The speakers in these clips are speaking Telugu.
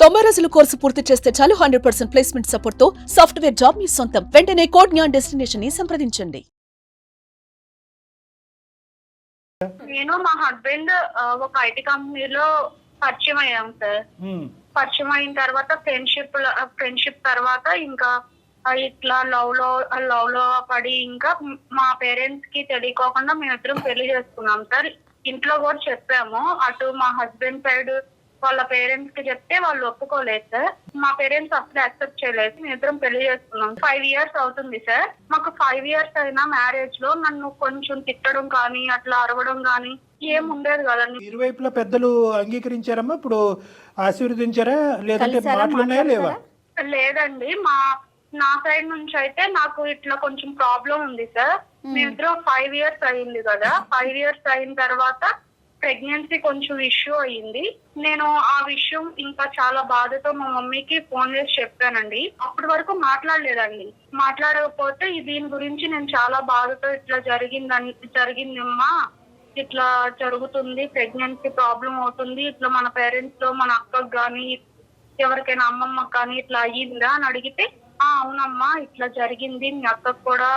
90 రోజుల కోర్సు పూర్తి చేస్తే చాలు 100% ప్లేస్మెంట్ సపోర్ట్ తో సాఫ్ట్వేర్ జాబ్ మీ సొంతం. వెంటనే కోడ్ జ్ఞాన్ డెస్టినేషన్ ని సంప్రదించండి. నేను మా హస్బెండ్ ఒక ఐటీ కంపెనీలో పరిచయం అయ్యాం సార్. పరిచయం అయిన తర్వాత ఫ్రెండ్షిప్ తర్వాత ఇంకా ఇట్లా లవ్ లో పడి ఇంకా మా పేరెంట్స్ కి తెలియకోకుండా మేమిద్దరం పెళ్లి చేసుకున్నాం సార్. ఇంట్లో కూడా చెప్పాము. అటు మా హస్బెండ్ సైడ్ వాళ్ళ పేరెంట్స్ కి చెప్తే వాళ్ళు ఒప్పుకోలేదు సార్. మా పేరెంట్స్ అసలు యాక్సెప్ట్ చేయలేదు. మేమిద్దరం పెళ్లి చేసుకున్నాం. 5 years అవుతుంది సార్. మాకు 5 years అయినా మ్యారేజ్ లో నన్ను కొంచెం తిట్టడం కానీ అట్లా అరవడం కానీ ఏం ఉండేది కదండి. ఇరువైపులా పెద్దలు అంగీకరించారమ్మా? ఇప్పుడు ఆశీర్వదించారా లేదంటే మాటలున్నాయా లేవా? లేదండి. నా సైడ్ నుంచి అయితే నాకు ఇట్లా కొంచెం ప్రాబ్లం ఉంది సార్. మేమిద్దరం 5 years అయింది కదా. 5 years అయిన తర్వాత ప్రెగ్నెన్సీ కొంచెం ఇష్యూ అయ్యింది. నేను ఆ విషయం ఇంకా చాలా బాధతో మా మమ్మీకి ఫోన్ చేసి చెప్పానండి. అప్పటి వరకు మాట్లాడలేదండి. మాట్లాడకపోతే దీని గురించి నేను చాలా బాధతో ఇట్లా జరిగిందమ్మా, ఇట్లా జరుగుతుంది, ప్రెగ్నెన్సీ ప్రాబ్లం అవుతుంది, ఇట్లా మన పేరెంట్స్ లో మన అక్కకు గాని ఎవరికైనా అమ్మమ్మకి కానీ ఇట్లా అయ్యిందా అని అడిగితే, అవునమ్మా ఇట్లా జరిగింది, మీ అక్కకు కూడా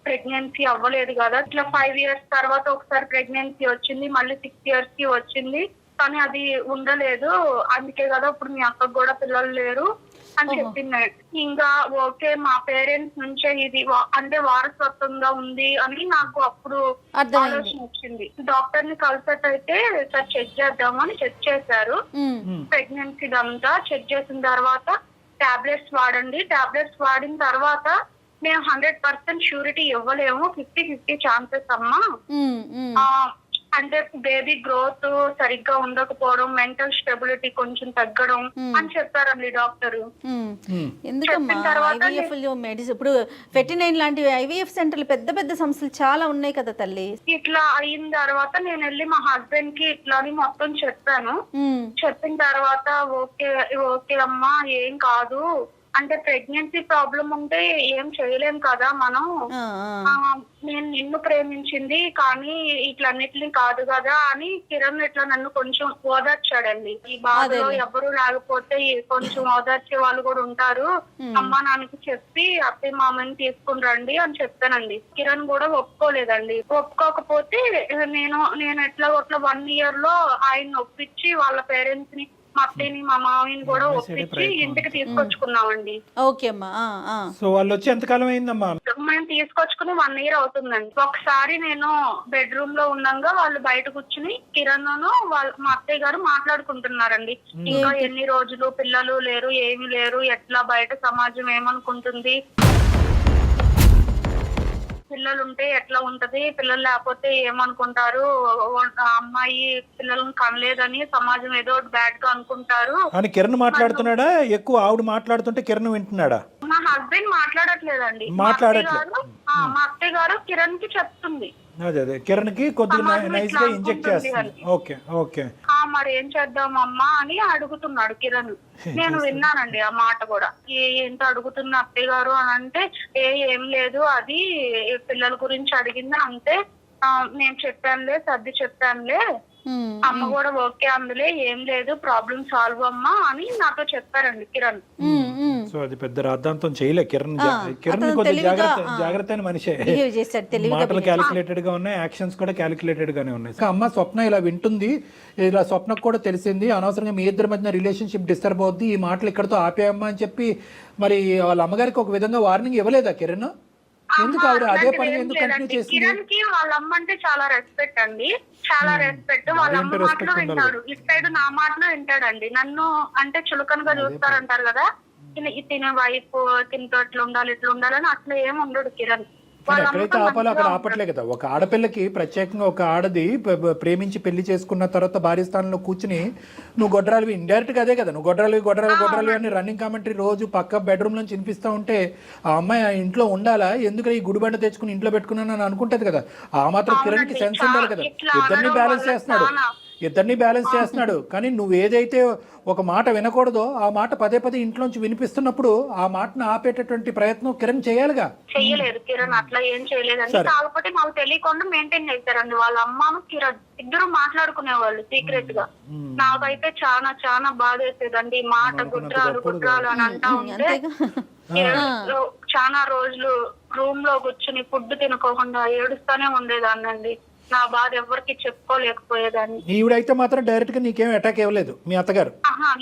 ప్రెగ్నెన్సీ అవ్వలేదు కదా, ఇట్లా 5 years తర్వాత ఒకసారి ప్రెగ్నెన్సీ వచ్చింది, మళ్ళీ 6 years కి వచ్చింది, కానీ అది ఉండలేదు, అందుకే కదా ఇప్పుడు మీ అక్కకు కూడా పిల్లలు లేరు అని చెప్పింది. ఇంకా ఓకే మా పేరెంట్స్ నుంచే ఇది అంటే వారసత్వంగా ఉంది అని నాకు అప్పుడు ఆలోచన వచ్చింది. డాక్టర్ ని కన్సల్ట్ అయితే సార్ చెక్ చేద్దామని చెక్ చేశారు. ప్రెగ్నెన్సీ అంతా చెక్ చేసిన తర్వాత టాబ్లెట్స్ వాడండి, టాబ్లెట్స్ వాడిన తర్వాత మేము 100% షూరిటీ ఇవ్వలేము, 50-50 ఛాన్సెస్ అమ్మా. అంటే బేబీ గ్రోత్ సరిగ్గా ఉండకపోవడం, మెంటల్ స్టెబిలిటీ కొంచెం తగ్గడం అని చెప్పారండి డాక్టర్. ఇప్పుడు 49 లాంటి IVF సెంటర్లు పెద్ద పెద్ద సంస్థలు చాలా ఉన్నాయి కదా తల్లి. ఇట్లా అయిన తర్వాత నేను వెళ్ళి మా హస్బెండ్ కి ఇట్లా మొత్తం చెప్పాను. చెప్పిన తర్వాత ఓకే అమ్మా ఏం కాదు, అంటే ప్రెగ్నెన్సీ ప్రాబ్లం ఉంటే ఏం చేయలేం కదా మనం, నేను నిన్ను ప్రేమించింది కానీ ఇట్లన్నిటిని కాదు కదా అని కిరణ్ ఇట్లా నన్ను కొంచెం ఓదార్చాడండి. ఈ బాధలో ఎవరు లేకపోతే కొంచెం ఓదార్చే వాళ్ళు కూడా ఉంటారు, అమ్మా నాన్నకి చెప్పి అత్తయ్య మామని తీసుకుని రండి అని చెప్పానండి. కిరణ్ కూడా ఒప్పుకోలేదండి. ఒప్పుకోకపోతే నేను ఎట్లా 1 year లో ఆయన ఒప్పించి వాళ్ళ పేరెంట్స్ ని, మా అత్తయ్యని మా మామయ్యని కూడా ఒప్పించి ఇంటికి తీసుకొచ్చుకున్నామండి. సో వాళ్ళు వచ్చి ఎంతకాలం అయిందమ్మా? మేము తీసుకొచ్చుకుని 1 year అవుతుందండి. ఒకసారి నేను బెడ్రూమ్ లో ఉండగా వాళ్ళు బయట కూర్చుని కిరణ్ మా అత్తయ్య గారు మాట్లాడుకుంటున్నారండి. ఇంకా ఎన్ని రోజులు పిల్లలు లేరు, ఏమి లేరు, ఎట్లా బయట సమాజం ఏమనుకుంటుంది, పిల్లలు ఉంటే ఎట్లా ఉంటది, పిల్లలు లేకపోతే ఏమనుకుంటారు, అమ్మాయి పిల్లలను కనలేదని సమాజం ఏదో బ్యాడ్ గా అనుకుంటారు అని కిరణ్ మాట్లాడుతున్నాడా? ఎక్కువ ఆవిడ మాట్లాడుతుంటే కిరణ్ వింటున్నాడా? మా హస్బెండ్ మాట్లాడట్లేదండి. మా అత్తయ్య గారు కిరణ్ కి చెప్తుంది. అదే కిరణ్ కి కొద్దిగా నైస్ గా ఇంజెక్ట్ చేస్తుంది. ఓకే మరి ఏం చేద్దామమ్మా అని అడుగుతున్నాడు కిరణ్. నేను విన్నానండి ఆ మాట కూడా. ఏంటో అడుగుతున్న అత్తయ్య గారు అని అంటే, ఏం లేదు, అది పిల్లల గురించి అడిగింది అంతే, నేను చెప్పానులే, సర్ది చెప్పానులే, అమ్మ కూడా ఓకే అందులే, ఏం లేదు, ప్రాబ్లం సాల్వ్ అమ్మా అని నాతో చెప్పారండి కిరణ్. సో అది పెద్ద రాద్ధాంతం చేయలే కిరణ్. కొద్దిగా జాగ్రత్త అయిన మనిషే. మాటలు క్యాలిక్యులేటెడ్ గా ఉన్నాయి, యాక్షన్స్ కూడా క్యాలిక్యులేటెడ్ గానే ఉన్నాయి. అమ్మ స్వప్న ఇలా వింటుంది, ఇలా స్వప్నకు కూడా తెలిసింది, అనవసరంగా మీ ఇద్దరి మధ్య రిలేషన్షిప్ డిస్టర్బ్ అవుద్ది, ఈ మాటలు ఇక్కడతో ఆపేయమ్మా అని చెప్పి మరి వాళ్ళ అమ్మగారికి ఒక విధంగా వార్నింగ్ ఇవ్వలేదా కిరణ్? ఎందుకు ఆవిడ అదే పని ఎందుకు కంటిన్యూ చేసింది? కిరణ్ కి వాళ్ళ అమ్మ అంటే చాలా రెస్పెక్ట్ అండి, చాలా రెస్పెక్ట్. వాళ్ళ అమ్మ మాటలు వింటాడు, ఇటు సైడ్ నా మాటలు వింటాడండి. నన్ను అంటే చులకనగా చూస్తారంటారు కదా, తినే వైఫ్ తినతో ఇట్లా ఉండాలి ఇట్లా ఉండాలని అట్లా ఏమి ఉండడు కిరణ్. ఎక్కడైతే ఆపాలో అక్కడ ఆపట్లే కదా. ఒక ఆడపిల్లకి ప్రత్యేకంగా ఒక ఆడది ప్రేమించి పెళ్లి చేసుకున్న తర్వాత భార్య స్థానంలో కూర్చుని నువ్వు గొడ్రాలివి, ఇండైరెక్ట్ గా అదే కదా, నువ్వు గొడ్రాలివి అని రన్నింగ్ కామెంటరీ రోజు పక్క బెడ్రూమ్ నుంచి వినిపిస్తూ ఉంటే ఆ అమ్మాయి ఆ ఇంట్లో ఉండాలా, ఎందుకు ఈ గుడిబండ తెచ్చుకుని ఇంట్లో పెట్టుకున్నాను అని అనుకుంటది కదా. ఆ మాత్రం కిరణ్ కి సెన్స్ ఉండాలి కదా. ఇద్దరిని బ్యాలెన్స్ చేస్తున్నాడు. ఇద్దరిని బ్యాలెన్స్ చేస్తున్నాడు. కానీ నువ్వు ఏదైతే ఒక మాట వినకూడదో ఆ మాట పదే పదే ఇంట్లోంచి వినిపిస్తున్నప్పుడు ఆ మాటను ఆపేటటువంటి ప్రయత్నం కిరణ్ చేయాలిగా. చెయ్యలేదు కిరణ్, అట్లా ఏం చేయలేదండి. కాకపోతే మాకు తెలియకుండా మెయింటైన్ చేశారండి. వాళ్ళ అమ్మను కిరణ్ ఇద్దరు మాట్లాడుకునేవాళ్ళు సీక్రెట్ గా. నాకైతే చాలా చాలా బాధ వేసేదండి. మాట గుడ్రాలు అని అంటా ఉంటే చాలా రోజులు రూమ్ లో కూర్చుని ఫుడ్ తినకోకుండా ఏడుస్తానే ఉండేదాన్నండి. నా బాధ ఎవరికి చెప్పుకోలేకపోయేదాన్ని. ఈవిడైతే మాత్రం డైరెక్ట్ గా నీకేం అటాక్ ఇవ్వలేదు మీ అత్తగారు?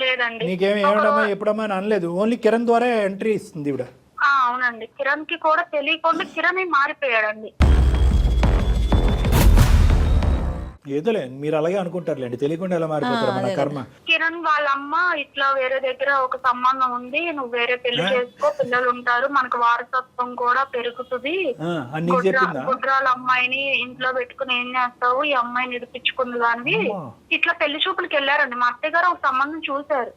లేదండి. నీకేం ఏమడమా ఎప్పుడమ్మా అని అనలేదు, ఓన్లీ కిరణ్ ద్వారా ఎంట్రీ ఇస్తుంది ఈవిడ. అవునండి, కిరణ్ కి కూడా తెలియకుండా కిరణ్ మారిపోయాడండి. ఏదోలే మీరు అలాగే అనుకుంటారులేండి, తెలియకుండా ఎలా మారిపోతారు మన కర్మ. కిరణ్ వాళ్ళ అమ్మ ఇట్లా వేరే దగ్గర ఒక సంబంధం ఉంది, నువ్వు వేరే పెళ్లి చేసుకో, పిల్లలు ఉంటారు, మనకు వారసత్వం కూడా పెరుగుతుంది, గుడ్రాల అమ్మాయిని ఇంట్లో పెట్టుకుని ఏం చేస్తావు, ఈ అమ్మాయిని ఇడిపించుకుంది దానివి. ఇట్లా పెళ్లి చూపులకి వెళ్ళారండి. మా అత్తయ్య గారు ఒక సంబంధం చూశారు.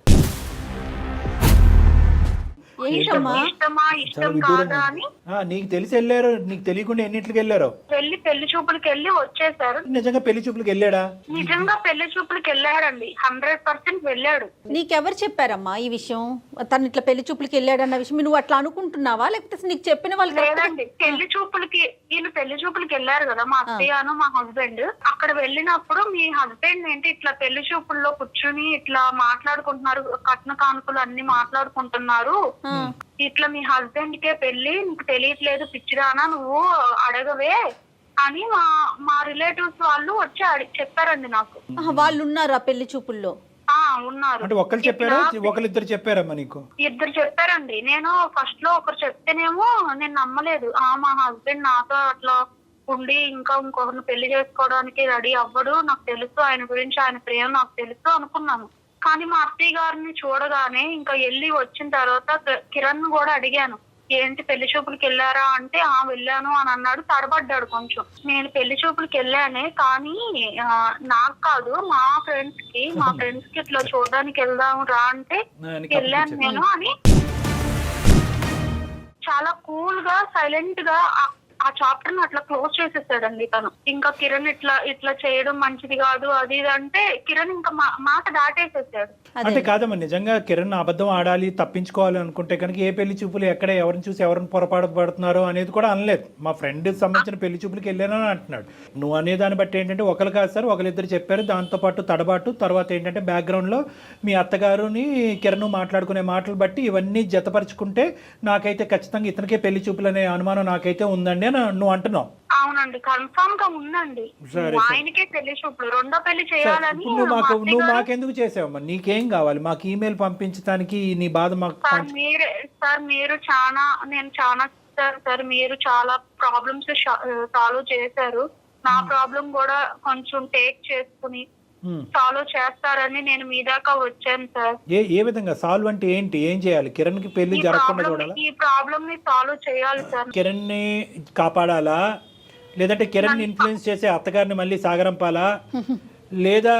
ఇష్టం కాదా అని నీకు తెలిసి వెళ్ళారు, నీకు తెలియకుండా ఎన్నింటికి వెళ్ళారు? పెళ్లి చూపులకి వెళ్ళి వచ్చేసారు. నిజంగా పెళ్లి చూపులకి వెళ్ళాడా? నిజంగా పెళ్లి చూపులకి వెళ్ళాడండి, 100% వెళ్ళాడు. నీకెవరు చెప్పారమ్మా ఈ విషయం? తను ఇట్లా పెళ్లి చూపులకి వెళ్ళాడన్న విషయం నువ్వు అట్లా అనుకుంటున్నావా, లేకపోతే నీకు చెప్పిన వాళ్ళు? లేదండి, పెళ్లి చూపులకి వీళ్ళు పెళ్లి చూపులకి వెళ్ళారు కదా, మా అత్తయ్యను మా హస్బెండ్. అక్కడ వెళ్ళినప్పుడు మీ హస్బెండ్ ఏంటి ఇట్లా పెళ్లి చూపుల్లో కూర్చుని ఇట్లా మాట్లాడుకుంటున్నారు, కట్న కానుకలు అన్ని మాట్లాడుకుంటున్నారు, ఇట్లా మీ హస్బెండ్ కే పెళ్లి, నీకు తెలియట్లేదు పిచ్చిదానా నువ్వు అడగవే అని మా రిలేటివ్స్ వాళ్ళు వచ్చి చెప్పారండి నాకు. వాళ్ళు ఉన్నారు ఆ పెళ్లి చూపుల్లో? ఉన్నారు. అంటే ఒకరు చెప్పారా, ఒకరిద్దరు చెప్పారమ్మా నీకు? ఇద్దరు చెప్పారండి. నేను ఫస్ట్ లో ఒకరు చెప్తేనేమో నేను నమ్మలేదు. మా హస్బెండ్ నాతో అట్లా ఉండి ఇంకా ఇంకొకరిని పెళ్లి చేసుకోవడానికి రెడీ అవ్వడు, నాకు తెలుసు ఆయన గురించి, ఆయన ప్రేమ నాకు తెలుసు అనుకున్నాను. కానీ మా అత్తయ్య గారిని చూడగానే ఇంకా వెళ్ళి వచ్చిన తర్వాత కిరణ్ కూడా అడిగాను, ఏంటి పెళ్లి చూపులకి వెళ్ళారా అంటే వెళ్ళాను అని అన్నాడు. తడబడ్డాడు కొంచెం. నేను పెళ్లి చూపులకి వెళ్ళానే, కానీ నాకు కాదు మా ఫ్రెండ్స్ కి ఇట్లా చూడడానికి వెళ్దాం రా అంటే వెళ్ళాను నేను అని చాలా కూల్ గా సైలెంట్ గా ఆ చాప్టర్ ని అట్లా క్లోజ్ చేసేసాడండి తను. ఇంకా కిరణ్ ఇట్లా చేయడం మంచిది కాదు అది ఇది అంటే కిరణ్ ఇంకా మాట దాటేసేసాడు. అంటే కాదమ్మా, నిజంగా కిరణ్ అబద్ధం ఆడాలి, తప్పించుకోవాలి అనుకుంటే కనుక ఏ పెళ్లి చూపులు ఎక్కడ ఎవరిని చూసి ఎవరిని పొరపాటు పడుతున్నారో అనేది కూడా అనలేదు. మా ఫ్రెండ్ సంబంధించిన పెళ్లి చూపులకి వెళ్ళానని అంటున్నాడు. నువ్వు అనే దాన్ని బట్టి ఏంటంటే ఒకరు కాదు సార్, ఒకరిద్దరు చెప్పారు. దాంతోపాటు తడబాటు తర్వాత ఏంటంటే బ్యాక్గ్రౌండ్ లో మీ అత్తగారుని కిరణ్ మాట్లాడుకునే మాటలు బట్టి ఇవన్నీ జతపరుచుకుంటే నాకైతే ఖచ్చితంగా ఇతనికే పెళ్లి చూపులు అనే అనుమానం నాకైతే ఉందండి అని నువ్వు అంటున్నావు. అవునండి, కన్ఫర్మ్ గా ఉందండి. ఆయనకే పెళ్లి చూపులు, రెండో పెళ్లి చేయాలని. నువ్వు మాకెందుకు చేసావమ్మా? నీకేం కావాలి? మాకు ఈమెయిల్ పంపించడానికి నీ బాధ మాకు. మీరు చాలా సార్ మీరు చాలా ప్రాబ్లమ్స్ సాల్వ్ చేశారు. నా ప్రాబ్లం కూడా కొంచెం టేక్ చేసుకుని సాల్వ్ చేస్తారని నేను మీ దాకా వచ్చాను సార్. ఏ విధంగా సాల్వ్ అంటే ఏంటి? ఏం చేయాలి? కిరణ్ కి పెళ్లి జరగకుండా చూడాలా? ఈ ప్రాబ్లం ని సాల్వ్ చేయాలి సార్. కిరణ్ ని కాపాడాలా, లేదంటే కిరణ్ ఇన్ఫ్లుయెన్స్ చేసే అత్తగారిని మళ్ళీ సాగరంపాలా, లేదా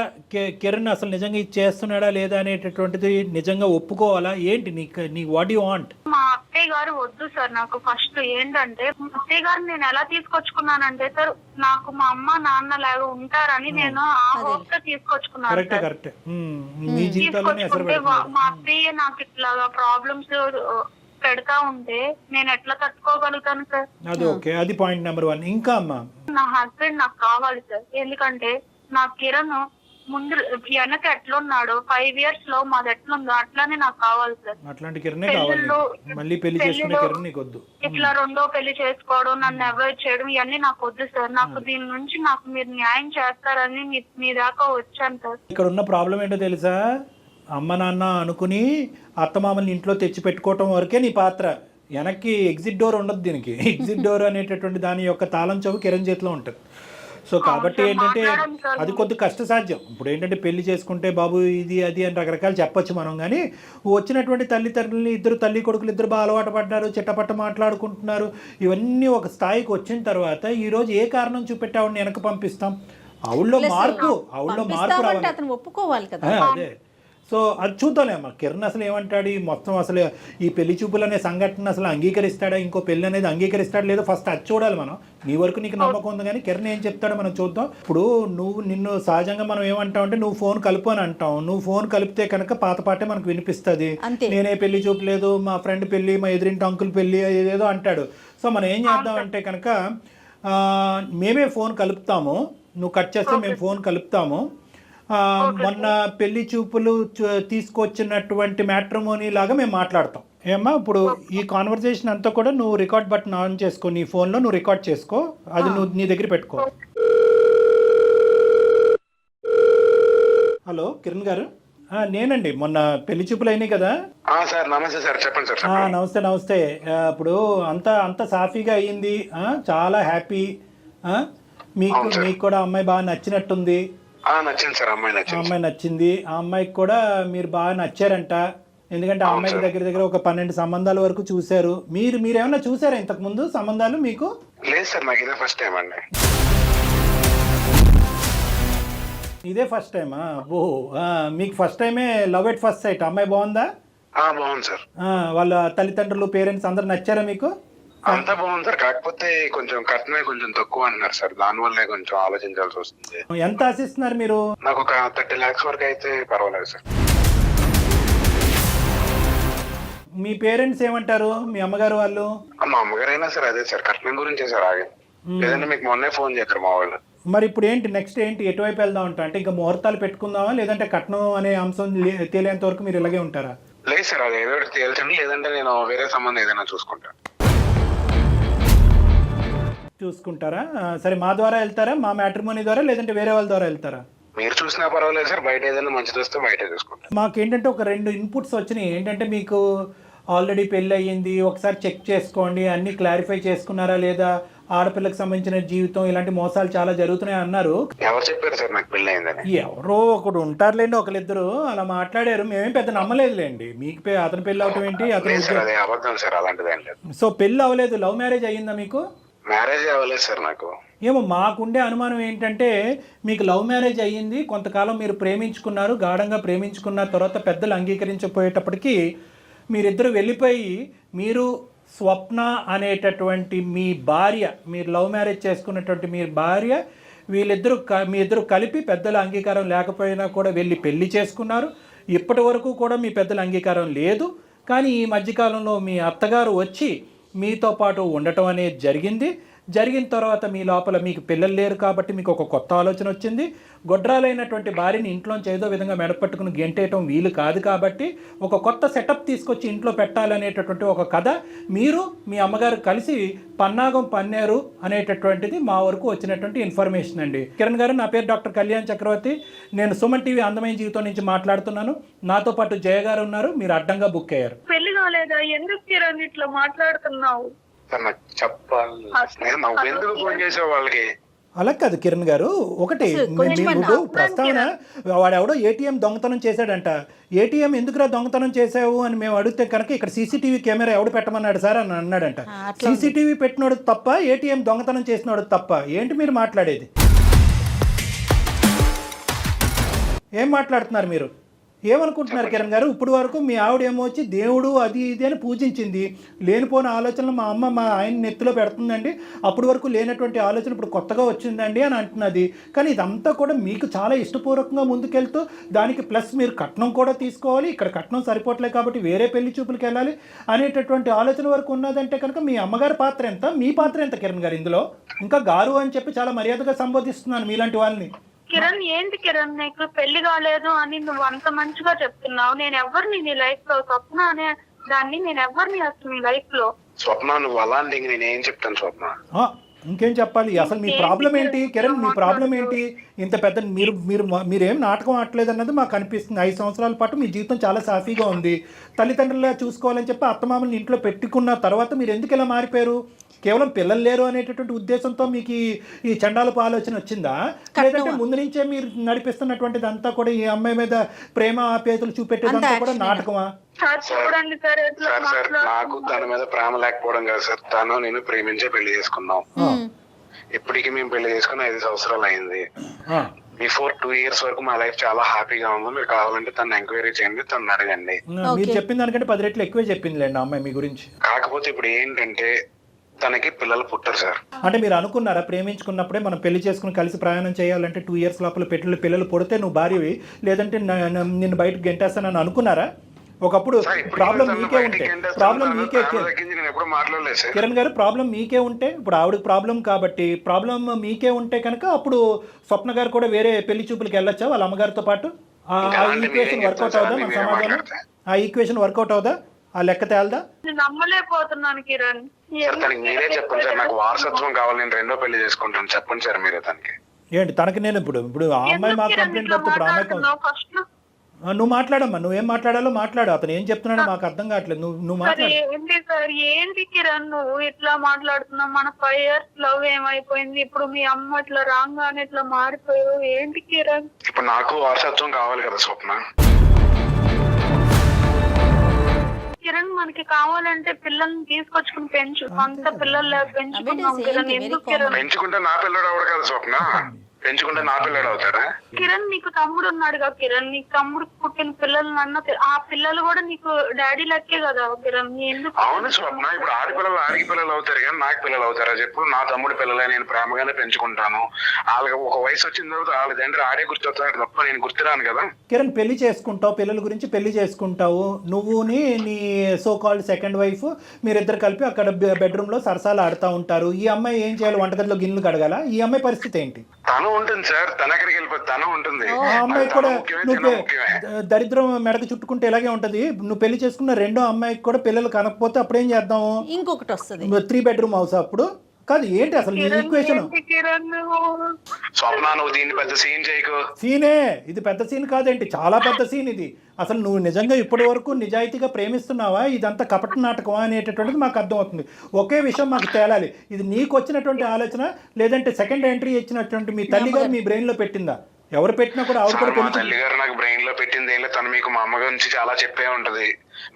కిరణ్ అసలు నిజంగా ఇది చేస్తున్నాడా లేదా అనేటటువంటిది నిజంగా ఒప్పుకోవాలా? ఏంటి నీ వాట్ యు వాంట్? మా అత్తయ్య గారు వద్దు సార్. నాకు ఫస్ట్ ఏంటంటే అత్తయ్య గారు నేను ఎలా తీసుకొచ్చుకున్నానంటే సార్, నాకు మా అమ్మ నాన్న లాగా ఉంటారని నేను ఆ హోప్ తో తీసుకొచ్చుకున్నాను. తీసుకొచ్చుకుంటే మా అత్తయ్య నాకు ఇట్లా ప్రాబ్లమ్స్ పెడతా ఉంటే నేను ఎట్లా తట్టుకోగలుగుతాను సార్? అది ఓకే, అది పాయింట్ నెంబర్ 1. ఇంకా అమ్మా, నా హస్బెండ్ నాకు కావాలి సార్. ఎందుకంటే నా కిరణ్ ముందు వెనక ఎట్లున్నాడు 5 years లో మాది ఎట్లుందో అట్లానే నాకు కావాలి సార్. అట్లాంటి కిరణే కావాలి. మళ్ళీ పెళ్లి చేసుకునే కిరణ్ నీకు వద్దు. ఇట్లా రెండో పెళ్లి చేసుకోవడం, నన్ను అవాయిడ్ చేయడం ఇవన్నీ నాకు వద్దు సార్. నాకు దీని నుంచి నాకు మీరు న్యాయం చేస్తారని మీ దాకా వచ్చాను సార్. ఇక్కడ ఉన్న ప్రాబ్లం ఏంటో తెలుసా? అమ్మ నాన్న అనుకుని అత్తమామల్ని ఇంట్లో తెచ్చి పెట్టుకోవటం వరకే నీ పాత్ర. వెనక్కి ఎగ్జిట్ డోర్ ఉండదు దీనికి. ఎగ్జిట్ డోర్ అనేటటువంటి దాని యొక్క తాళం చెవు కిరణ్ చేతిలో ఉంటుంది. సో కాబట్టి ఏంటంటే అది కొద్ది కష్టసాధ్యం. ఇప్పుడు ఏంటంటే పెళ్లి చేసుకుంటే బాబు ఇది అది అని రకరకాలు చెప్పొచ్చు మనం, కానీ వచ్చినటువంటి తల్లిదండ్రులని ఇద్దరు తల్లి కొడుకులు ఇద్దరు బాగా అలవాటు పడ్డారు, చిట్టపట్ట మాట్లాడుకుంటున్నారు. ఇవన్నీ ఒక స్థాయికి వచ్చిన తర్వాత ఈరోజు ఏ కారణం చూపెట్టి ఆవిడని వెనక పంపిస్తాం? ఆవిడలో మార్పు రావాలి. ఒప్పుకోవాలి కదా. అదే సో అది చూద్దాంలేమ్మా. కిరణ్ అసలు ఏమంటాడు, ఈ మొత్తం అసలు ఈ పెళ్లి చూపులు అనే సంఘటన అసలు అంగీకరిస్తాడా, ఇంకో పెళ్లి అనేది అంగీకరిస్తాడా లేదో ఫస్ట్ అది చూడాలి మనం. నీ వరకు నీకు నమ్మకం ఉంది, కానీ కిరణ్ ఏం చెప్తాడో మనం చూద్దాం. ఇప్పుడు నిన్ను సహజంగా మనం ఏమంటాం అంటే నువ్వు ఫోన్ కలుపు అని అంటాం. నువ్వు ఫోన్ కలిపితే కనుక పాత పాటే మనకు వినిపిస్తుంది. నేనే పెళ్లి చూపు లేదు, మా ఫ్రెండ్ పెళ్లి, మా ఎదురింటి అంకుల్ పెళ్లి ఏదేదో అంటాడు. సో మనం ఏం చేద్దాం అంటే కనుక మేమే ఫోన్ కలుపుతాము, నువ్వు కట్ చేస్తే మేము ఫోన్ కలుపుతాము. మొన్న పెళ్లి చూపులు తీసుకొచ్చినటువంటి మ్యాట్రిమోనీ లాగా మేము మాట్లాడతాం. ఏమ్మా, ఇప్పుడు ఈ కాన్వర్సేషన్ అంతా కూడా నువ్వు రికార్డ్ బటన్ ఆన్ చేసుకో, నీ ఫోన్లో నువ్వు రికార్డ్ చేసుకో, అది నువ్వు నీ దగ్గర పెట్టుకో. హలో కిరణ్ గారు, నేనండి. మొన్న పెళ్లి చూపులు అయినాయి కదా సార్. నమస్తే సార్, చెప్పండి సార్. నమస్తే నమస్తే. ఇప్పుడు అంత సాఫీగా అయ్యింది, చాలా హ్యాపీ. మీకు కూడా అమ్మాయి బాగా నచ్చినట్టుంది. నచ్చింది సార్, అమ్మాయి నచ్చింది. ఆ అమ్మాయికి కూడా మీరు బాగా నచ్చారంట. ఎందుకంటే ఆ అమ్మాయికి దగ్గర ఒక 12 సంబంధాల వరకు చూశారు. మీరేమన్నా చూసారా ఇంతకు ముందు సంబంధాలు? మీకు లేదు సార్, నాకు ఇదే ఫస్ట్ టైం అండి. ఇదే ఫస్ట్ టైమా? ఓ, మీకు ఫస్ట్ టైమే లవ్ ఎట్ ఫస్ట్ సైట్. అమ్మాయి బాగుందా? బాగుంది సార్. వాళ్ళ తల్లిదండ్రులు, పేరెంట్స్ అందరు నచ్చారా మీకు? అంతా బాగుంది సార్, కాకపోతే కొంచెం కట్నమే కొంచెం తక్కువ అంటున్నారు సార్. దానివల్లే కొంచెం ఆలోచించాల్సి వస్తుంది. ఎంత ఆశిస్తున్నారు మీరు? నాకు ఒక 30 lakhs వరకు అయితే పర్వాలేదు సార్. మీ పేరెంట్స్ ఏమంటారు, మీ అమ్మగారు వాళ్ళు? మా అమ్మగారైనా సార్ అదే సార్, కట్నం గురించే సార్ ఆగి. లేదంటే మీకు మొన్నే ఫోన్ చేశారు మా వాళ్ళు. మరి ఇప్పుడు ఏంటి నెక్స్ట్ ఏంటి, ఎటువైపు వెళ్దాం ఉంటా? అంటే ఇంకా ముహూర్తాలు పెట్టుకుందామా, లేదంటే కట్నం అనే అంశం తేలేంత వరకు మీరు ఇలాగే ఉంటారా? లేదు సార్, అది ఏదో తేల్చండి, లేదంటే నేను వేరే సంబంధం ఏదైనా చూసుకుంటాను. చూసుకుంటారా? సరే, మా ద్వారా వెళ్తారా, మా మ్యాట్రిమోనీ ద్వారా, లేదంటే వేరే వాళ్ళ ద్వారా వెళ్తారా? మీరు చూసినా పర్వాలేదు సార్, బయట ఏదైనా మంచిది వస్తే బయట చూసుకుంటాం. మాకేంటంటే ఒక 2 ఇన్పుట్స్ వచ్చినాయి. ఏంటంటే మీకు ఆల్రెడీ పెళ్ళి అయ్యింది, ఒకసారి చెక్ చేసుకోండి, అన్ని క్లారిఫై చేసుకున్నారా లేదా, ఆడపిల్లకి సంబంధించిన జీవితం, ఇలాంటి మోసాలు చాలా జరుగుతున్నాయి అన్నారు. ఎవరు చెప్పారు సార్ నాకు పెళ్ళి అయిందని? ఎవరో ఒకడు ఉంటారులేండి, ఒకరిద్దరు అలా మాట్లాడారు. మేమేం పెద్ద నమ్మలేదులేండి. మీకు అతని పెళ్ళి అవటం ఏంటి, అతను అబద్ధం సార్, అలాంటిది. సో పెళ్ళి అవ్వలేదు, లవ్ మ్యారేజ్ అయ్యిందా మీకు? మ్యారేజ్ అవ్వలేదు సార్ నాకు. ఏమో మాకుండే అనుమానం ఏంటంటే మీకు లవ్ మ్యారేజ్ అయ్యింది, కొంతకాలం మీరు ప్రేమించుకున్నారు, గాఢంగా ప్రేమించుకున్న తర్వాత పెద్దలు అంగీకరించకపోయేటప్పటికీ మీరిద్దరు వెళ్ళిపోయి, మీరు స్వప్న అనేటటువంటి మీ భార్య, మీరు లవ్ మ్యారేజ్ చేసుకున్నటువంటి మీ భార్య, మీ ఇద్దరు కలిపి పెద్దల అంగీకారం లేకపోయినా కూడా వెళ్ళి పెళ్లి చేసుకున్నారు. ఇప్పటి వరకు కూడా మీ పెద్దల అంగీకారం లేదు. కానీ ఈ మధ్యకాలంలో మీ అత్తగారు వచ్చి మీతో పాటు ఉండటం అనేది జరిగిన తర్వాత మీ లోపల మీకు పిల్లలు లేరు కాబట్టి మీకు ఒక కొత్త ఆలోచన వచ్చింది. గొడ్రాలైనటువంటి భార్యని ఇంట్లోంచి ఏదో విధంగా మెడపట్టుకుని గెంటేయటం వీలు కాదు కాబట్టి ఒక కొత్త సెటప్ తీసుకొచ్చి ఇంట్లో పెట్టాలనేటటువంటి ఒక కథ మీరు మీ అమ్మగారు కలిసి పన్నాగం పన్నారు అనేటటువంటిది మా వరకు వచ్చినటువంటి ఇన్ఫర్మేషన్ అండి. కిరణ్ గారు, నా పేరు డాక్టర్ కళ్యాణ్ చక్రవర్తి. నేను సుమన్ టీవీ అందమైన జీవితం నుంచి మాట్లాడుతున్నాను. నాతో పాటు జయ గారు ఉన్నారు. మీరు అడ్డంగా బుక్ అయ్యారు. పెళ్లి కాలేదా? ఎందుకు కిరణ్ ఇట్లా మాట్లాడుతున్నావు? చెప్పాలి, ఎందుకు ఫోన్ చేసే వాళ్ళకి? అలా కాదు కిరణ్ గారు, ఒకటి మీరు ప్రస్తావన, వాడెవడో ఏటీఎం దొంగతనం చేశాడంట. ఏటీఎం ఎందుకురా దొంగతనం చేసావు అని మేము అడిగితే కనుక ఇక్కడ సీసీటీవీ కెమెరా ఎవడు పెట్టమన్నాడు సార్ అని అన్నాడంట. సీసీటీవీ పెట్టినోడు తప్ప, ఏటీఎం దొంగతనం చేసినోడు తప్ప? ఏంటి మీరు మాట్లాడేది? ఏం మాట్లాడుతున్నారు మీరు? ఏమనుకుంటున్నారు కిరణ్ గారు? ఇప్పుడు వరకు మీ ఆవిడ ఏమొచ్చి దేవుడు అది ఇది అని పూజించింది. లేనిపోయిన ఆలోచనలు మా అమ్మ మా ఆయన నెత్తిలో పెడుతుందండి, అప్పటి వరకు లేనటువంటి ఆలోచన ఇప్పుడు కొత్తగా వచ్చిందండి అని అంటున్నది. కానీ ఇదంతా కూడా మీకు చాలా ఇష్టపూర్వకంగా ముందుకెళ్తూ దానికి ప్లస్ మీరు కట్నం కూడా తీసుకోవాలి, ఇక్కడ కట్నం సరిపోవట్లేదు కాబట్టి వేరే పెళ్లి చూపులకు వెళ్ళాలి అనేటటువంటి ఆలోచన వరకు ఉన్నదంటే కనుక మీ అమ్మగారి పాత్ర ఎంత, మీ పాత్ర ఎంత కిరణ్ గారు ఇందులో? ఇంకా గారు అని చెప్పి చాలా మర్యాదగా సంబోధిస్తున్నాను మీలాంటి వాళ్ళని. కిరణ్, ఏంటి కిరణ్ నీకు పెళ్లి కాలేదు అని నువ్వు అంత మంచిగా చెప్తున్నావు. నేను ఎవరిని నీ లైఫ్ లో? స్వప్న అనే దాన్ని నేను ఎవరిని అసలు నీ లైఫ్ లో? స్వప్న, నువ్వు అలాంటి నేనేం చెప్తాను స్వప్న? ఇంకేం చెప్పాలి? అసలు మీ ప్రాబ్లం ఏంటి కిరణ్? మీ ప్రాబ్లం ఏంటి? ఇంత పెద్ద మీరేం నాటకం ఆడలేదు అన్నది మాకు అనిపిస్తుంది. 5 సంవత్సరాల పాటు మీ జీవితం చాలా సాఫీగా ఉంది. తల్లిదండ్రులుగా చూసుకోవాలని చెప్పి అత్తమామని ఇంట్లో పెట్టుకున్న తర్వాత మీరు ఎందుకు ఇలా మారిపోయారు? కేవలం పిల్లలు లేరు అనేటటువంటి ఉద్దేశంతో మీకు ఈ చండాలపు ఆలోచన వచ్చిందా, లేదంటే ముందు నుంచే మీరు నడిపిస్తున్నటువంటిది అంతా కూడా ఈ అమ్మాయి మీద ప్రేమ ఆప్యాయతలు చూపెట్టేదంతా కూడా నాటకమా? చూడండి సార్, నాకు దాని మీద ప్రేమ లేకపోవడం కాదు సార్, తను నేను ప్రేమించే పెళ్లి చేసుకున్నాం. ఇప్పటికి మేము పెళ్లి చేసుకుని 5 సంవత్సరాలు అయింది. ఆ, బిఫోర్ 2 years వరకు మా లైఫ్ చాలా హ్యాపీగా ఉంది. మీరు కావాలంటే తను ఎంక్వైరీ చేయండి, తను అడగండి. మీరు చెప్పిన దానికంటే 10 రెట్లు ఎక్కువే చెప్పిందిలేండి ఆ అమ్మాయి మీ గురించి. కాకపోతే ఇప్పుడు ఏంటంటే తనకి పిల్లలు పుట్టారు సార్. అంటే మీరు అనుకున్నారా ప్రేమించుకున్నప్పుడే మనం పెళ్లి చేసుకుని కలిసి ప్రయాణం చేయాలంటే 2 years లోపల పిల్లలు పుడితే నువ్వు భార్యవి, లేదంటే నిన్ను బయటకు గెంటేస్తానని అనుకున్నారా? ఒకప్పుడు ప్రాబ్లం మీకే ఉంటే నేను ఎప్పుడు మాట్లాడలేదు సార్. కిరణ్ గారు ప్రాబ్లం మీకే ఉంటే, ఇప్పుడు ఆవిడకి ప్రాబ్లం కాబట్టి ప్రాబ్లం మీకే ఉంటే కనుక అప్పుడు స్వప్న గారు కూడా వేరే పెళ్లి చూపులకు వెళ్ళొచ్చా వాళ్ళ అమ్మగారితో పాటు? ఆ ఈక్వేషన్ వర్కౌట్ అవుదా మన సమాజంలో? ఆ ఈక్వేషన్ వర్కౌట్ అవుదా? ఆ లెక్క తేలదా? నేను నమ్మలేకపోతున్నాను కిరణ్. సార్ తనకి మీరే చెప్పండి సార్, నాకు వారసత్వం కావాలి, నేను 2వ పెళ్లి చేసుకుంటాను చెప్పండి సార్ మీరే తనకి. ఏంటి తనకి నేను ఇప్పుడు ఆ అమ్మాయి మాకు కంప్లైంట్ పెడితే ఇప్పుడు అమ్మాయి ఫస్ట్ నువ్వు మాట్లాడమ్మా, నువ్వేం మాట్లాడాలో మాట్లాడు. అతను ఏం చెప్తున్నాడో మాకు అర్థం కావట్లేదు, నువ్వు మాట్లాడు. ఏంటి సార్, ఏంటి కిరణ్ నువ్వు ఇట్లా మాట్లాడుతున్నావు? మన 5 years లవ్ ఏమైపోయింది, ఇప్పుడు మీ అమ్మ ఇట్లా రాగానే ఇట్లా మారిపోయావు, ఏంటి కిరణ్? ఇప్పుడు నాకు వారసత్వం కావాలి కదా స్వప్న. కిరణ్ మనకి కావాలంటే పిల్లల్ని తీసుకొచ్చుకుని పెంచు, అంత పిల్లలు పెంచుకున్నాం కిరణ్. ఎందుకు కిరణ్? పెంచుకుంటే నా పిల్లడు అవడు కదా స్వప్న, పెంచుకుంటే నా పిల్లడు అవుతాడా? కిరణ్ నీకు తమ్ముడు ఉన్నాడుగా కిరణ్, నీకు తమ్ముడు పుట్టిన పిల్లలు అన్న ఆ పిల్లలు కూడా నీకు డాడీ లెక్కే కదా కిరణ్. ఎందుకు? అవును స్వప్న, ఇప్పుడు ఆడపిల్లలు ఆడికి పిల్లలు అవుతారు కానీ నాకు పిల్లలు అవుతారా చెప్పు? నా తమ్ముడు పిల్లలే, నేను ప్రేమగానే పెంచుకుంటాను. వాళ్ళకి ఒక వయసు వచ్చిన తర్వాత వాళ్ళ తండ్రి ఆడే గుర్తొస్తాడు తప్ప నేను గుర్తురాను కదా. కిరణ్ పెళ్లి చేసుకుంటావు, పిల్లల గురించి పెళ్లి చేసుకుంటావు, నువ్వుని నీ సో కాల్డ్ సెకండ్ వైఫ్ మీరిద్దరు కలిపి అక్కడ బెడ్రూమ్ లో సరసాలు ఆడుతూ ఉంటారు. ఈ అమ్మాయి ఏం చేయాలి? వంటగదిలో గిన్నెలు కడగాల? ఈ అమ్మాయి పరిస్థితి ఏంటి? తను ఉంటుంది సార్, తన ఎక్కడికి వెళ్ళిపోతుంది, తను ఉంటుంది. ఆ అమ్మాయి కూడా నువ్వు దరిద్రం మెడకు చుట్టుకుంటే ఇలాగే ఉంటది. నువ్వు పెళ్లి చేసుకున్న 2వ అమ్మాయికి కూడా పిల్లలు కనకపోతే అప్పుడు ఏం చేద్దాము? ఇంకొకటి వస్తుంది 3 bedroom హౌస్. అప్పుడు కాదు ఏంటి అసలు నీ ఈక్వేషన్? స్వప్న నువ్వు దీన్ని పెద్ద సీన్ చేయకు. సీనే ఇది, పెద్ద సీన్ కాదేంటి, చాలా పెద్ద సీన్ ఇది. అసలు నువ్వు నిజంగా ఇప్పటి వరకు నిజాయితీగా ప్రేమిస్తున్నావా, ఇదంతా కపట నాటకమా అనేటటువంటిది మాకు అర్థమవుతుంది. ఒకే విషయం మాకు తేలాలి, ఇది నీకు వచ్చినటువంటి ఆలోచన లేదంటే సెకండ్ ఎంట్రీ ఇచ్చినటువంటి మీ తల్లి గారు మీ బ్రెయిన్ లో పెట్టిందా? ఎవరు పెట్టినా కూడా ఆవిడ కూడా మా తల్లి గారు నాకు బ్రెయిన్ లో పెట్టింది ఏం లేదు. తను మీకు మా అమ్మ గురించి చాలా చెప్పే ఉంటది.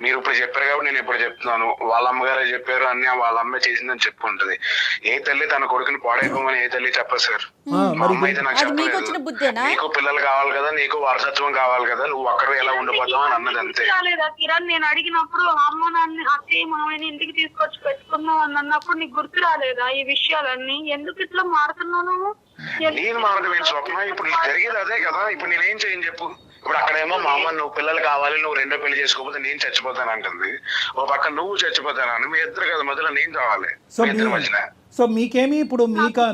మీరు ఇప్పుడు చెప్పారు కాబట్టి నేను ఇప్పుడు చెప్తున్నాను. వాళ్ళ అమ్మగారే చెప్పారు అన్ని వాళ్ళ అమ్మ చేసిందని చెప్పు ఉంటది. ఏ తల్లి తన కొడుకుని పాడైపోమని ఏ తల్లి చెప్పదు సార్. మా అమ్మ అయితే నాకు చెప్పలేదు, నీకు పిల్లలు కావాలి కదా, నీకు వారసత్వం కావాలి కదా, నువ్వు అక్కడ ఎలా ఉండిపోతావు అని అన్నది అంతే. కిరణ్ నేను అడిగినప్పుడు అమ్మ నాన్న అత్తయ్య మామయ్యని ఇంటికి తీసుకొచ్చి పెట్టుకున్నావు అని అన్నప్పుడు నీకు గుర్తు రాలేదా ఈ విషయాలన్నీ? ఎందుకు ఇట్లా మారుతున్నావు? నేను మారడం స్వప్న, ఇప్పుడు నీకు జరిగేది అదే కదా. ఇప్పుడు నేనేం చేయను చెప్పు? ఇప్పుడు అక్కడేమో మా అమ్మ నువ్వు పిల్లలు కావాలి, నువ్వు 2వ పెళ్లి చేసుకోకపోతే నేను చచ్చిపోతాను అంటుంది. ఓ పక్క నువ్వు చచ్చిపోతాను, మీ ఇద్దరు కదా మధ్యలో నేను కావాలి మధ్యన. సో మీకేమి ఇప్పుడు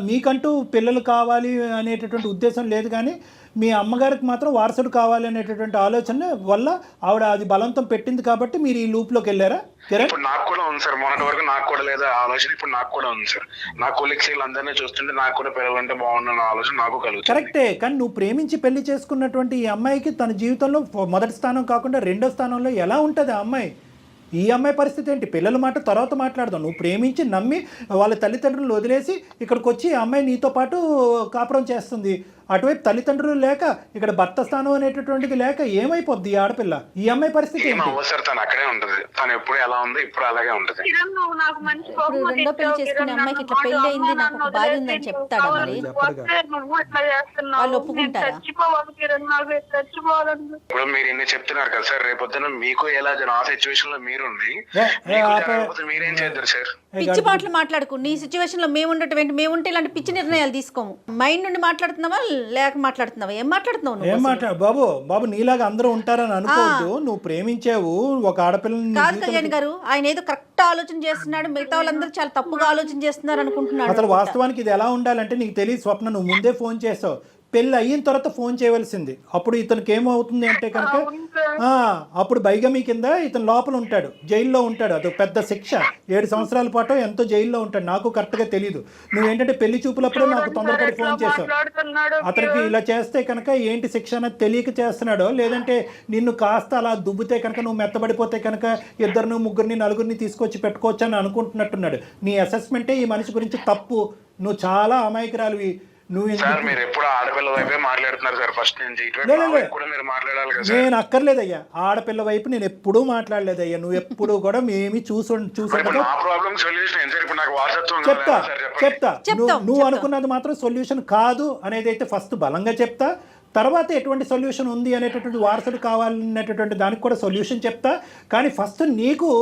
మీకంటూ పిల్లలు కావాలి అనేటటువంటి ఉద్దేశం లేదు, కానీ మీ అమ్మగారికి మాత్రం వారసుడు కావాలి అనేటటువంటి ఆలోచన వల్ల ఆవిడ అది బలవంతం పెట్టింది కాబట్టి మీరు ఈ లూప్ లోకి వెళ్ళారా? ఇప్పుడు నాకు కూడా ఉంది సార్, మొన్నటి వరకు నాకు కూడా లేదా ఆలోచన, ఇప్పుడు నాకు కూడా ఉంది సార్. నా కొలీగ్స్ అందరినీ చూస్తుంటే నాకు కూడా పిల్లలు అంటే బాగుండన్న ఆలోచన నాకు కలుగుతుంది. కరెక్టే, కానీ నువ్వు ప్రేమించి పెళ్లి చేసుకున్నటువంటి ఈ అమ్మాయికి తన జీవితంలో మొదటి స్థానం కాకుండా 2వ స్థానంలో ఎలా ఉంటుంది ఆ అమ్మాయి? ఈ అమ్మాయి పరిస్థితి ఏంటి? పిల్లల మాట తర్వాత మాట్లాడదాం. నువ్వు ప్రేమించి నమ్మి వాళ్ళ తల్లిదండ్రులను వదిలేసి ఇక్కడికి వచ్చి ఆ అమ్మాయి నీతో పాటు కాపురం చేస్తుంది. అటువైపు తల్లిదండ్రులు లేక ఇక్కడ భర్త స్థానం అనేటటువంటిది లేక ఏమైపోద్ది ఈ ఆడపిల్ల? ఈ అమ్మాయి పరిస్థితి ఏంటి? సార్ తను అక్కడే ఉంటుంది, తను ఎప్పుడు ఎలా ఉంది ఇప్పుడు అలాగే ఉంటుంది. ఇప్పుడు 2వ పెళ్లి చేసుకునే అమ్మాయికి ఇట్లా పెళ్లి అయింది, నాకు ఒక భార్య ఉందని చెప్తాడా? మరి వాళ్ళు ఒప్పుకుంటారా? ఇప్పుడు మీరు ఇన్ని చెప్తున్నారు కదా సార్, రేపొద్దున మీకు ఎలా ఆ సిచ్యువేషన్ లో మీరుంది, మీరేం చేద్దరు సార్? పిచ్చి మాటలు మాట్లాడుకు. నీ సిచ్యువేషన్ లో మేము ఉండటం, మేము ఉంటే ఇలాంటి పిచ్చి నిర్ణయాలు తీసుకోము. మైండ్ నుండి మాట్లాడుతున్నావా లేక మాట్లాడుతున్నావా? ఏం మాట్లాడుతున్నావు? ఏం బాబు నీలాగా అందరూ ఉంటారని అనుకోవద్దు. నువ్వు ప్రేమించావు ఒక ఆడపిల్లని. కాదు కళ్యాణ్ గారు, ఆయన ఏదో కరెక్ట్ ఆలోచన చేస్తున్నాడు, మిగతా వాళ్ళందరూ చాలా తప్పుగా ఆలోచన చేస్తున్నారు అనుకుంటున్నాడు. అసలు వాస్తవానికి ఇది ఎలా ఉండాలంటే నీకు తెలియదు స్వప్న, నువ్వు ముందే ఫోన్ చేసావు. పెళ్ళి అయిన తర్వాత ఫోన్ చేయవలసింది. అప్పుడు ఇతనికి ఏమవుతుంది అంటే కనుక అప్పుడు బైగమీ కింద ఇతను లోపల ఉంటాడు, జైల్లో ఉంటాడు. అది పెద్ద శిక్ష. 7 సంవత్సరాల పాటు ఎంతో జైల్లో ఉంటాడు. నాకు కరెక్ట్గా తెలియదు. నువ్వేంటంటే పెళ్లి చూపులప్పుడే నాకు తొందరపడి ఫోన్ చేసావు. అతనికి ఇలా చేస్తే కనుక ఏంటి శిక్ష అనేది తెలియక చేస్తున్నాడో, లేదంటే నిన్ను కాస్త అలా దుబ్బితే కనుక నువ్వు మెత్తబడిపోతే కనుక 2, 3, 4 తీసుకొచ్చి పెట్టుకోవచ్చు అని అనుకుంటున్నట్టున్నాడు. నీ అసెస్మెంటే ఈ మనిషి గురించి తప్పు. నువ్వు చాలా అమాయకురాలివి. నువ్వు సార్ ఎందుకు మీరు ఎప్పుడు ఆడపిల్ల వైపే మాట్లాడుతున్నారు సార్ ఫస్ట్ నుంచి. లే, ఇటువంటి లే, మా లే. వైపు కూడా మీరు మాట్లాడాలి కదా సార్. నేను అక్కర్లేదయ్యా, ఆడపిల్ల వైపు నేను ఎప్పుడూ మాట్లాడలేదయ్యా. నువ్వు ఎప్పుడు కూడా మేమీ మరి ఇప్పుడు చూసుండగా నా ప్రాబ్లం సొల్యూషన్ ఏంటి సార్? ఇప్పుడు నాకు వాట్సాప్ చెప్తా సార్ చెప్పండి. చెప్తా చెప్తాం, నువ్వు చెప్తాం. అనుకున్నది మాత్రం సొల్యూషన్ కాదు అనేది అయితే ఫస్ట్ బలంగా చెప్తా. తర్వాత ఎటువంటి సొల్యూషన్ ఉంది అనేటటువంటి వారసుడు కావాలనేటటువంటి దానికి కూడా సొల్యూషన్ చెప్తా. కానీ ఫస్ట్ నీకు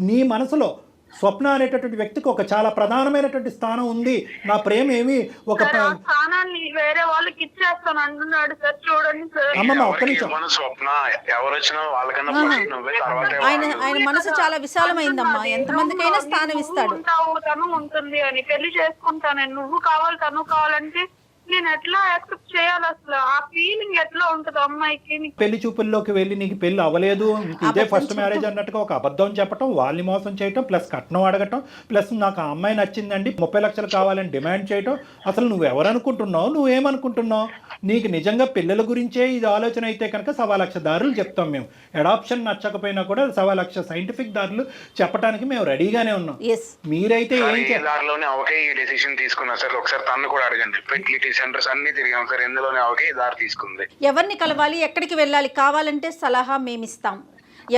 నీ మనసులో స్వప్న అనేటటువంటి వ్యక్తికి ఒక చాలా ప్రధానమైనటువంటి స్థానం ఉంది. నా ప్రేమ ఏమి ఒక సార్ ఆ స్థానాన్ని వేరే వాళ్ళకి ఇచ్చేస్తాను అంటున్నాడు సార్. చూడండి సార్. అమ్మమ్మ ఒక్క ఎవరికి నిమిషం. ఇవ్వను స్వప్న, ఎవరు వచ్చినా వాళ్ళకన్నా ఫస్ట్ నువ్వే, తర్వాత ఆయన మనసు చాలా విశాలమైందమ్మా, ఎంతమందికైనా స్థానం ఇస్తాడు. ఉంటావు, తను ఉంటుంది అని పెళ్లి చేసుకుంటాను. నువ్వు కావాలి తను కావాలంటే నేను ఎట్లా యాక్సెప్ట్ చేయాలి? అసలు ఆ ఫీలింగ్ ఎట్లా ఉంటుంది అమ్మాయికి? పెళ్లి చూపుల్లోకి వెళ్ళి నీకు పెళ్లి అవ్వలేదు, ఇంక ఇదే ఫస్ట్ మ్యారేజ్ అన్నట్టుగా ఒక అబద్ధం చెప్పటం, వాళ్ళని మోసం చేయటం, ప్లస్ కట్నం అడగటం, ప్లస్ నాకు ఆ అమ్మాయి నచ్చిందండి 30 లక్షలు కావాలని డిమాండ్ చేయటం. అసలు నువ్వు ఎవరనుకుంటున్నావు, నువ్వేమనుకుంటున్నావు? నీకు నిజంగా పిల్లల గురించే ఇది ఆలోచన అయితే కనుక 1,00,000 దారులు చెప్తాం మేము. అడాప్షన్ నచ్చకపోయినా కూడా 1,00,000 సైంటిఫిక్ దారులు చెప్పడానికి మేము రెడీగానే ఉన్నాం. ఎస్, మీరైతే ఏం ఈ దారిలోనే అవకే ఈ డెసిషన్ తీసుకున్నా సార్. ఒకసారి తను కూడా అడగండి. ఫెర్టిలిటీ సెంటర్స్ అన్ని తిరిగాం సార్, ఎందులోనే అవకే ఈ దారి తీసుకుంది. ఎవరిని కలవాలి, ఎక్కడికి వెళ్ళాలి కావాలంటే సలహా మేమిస్తాం.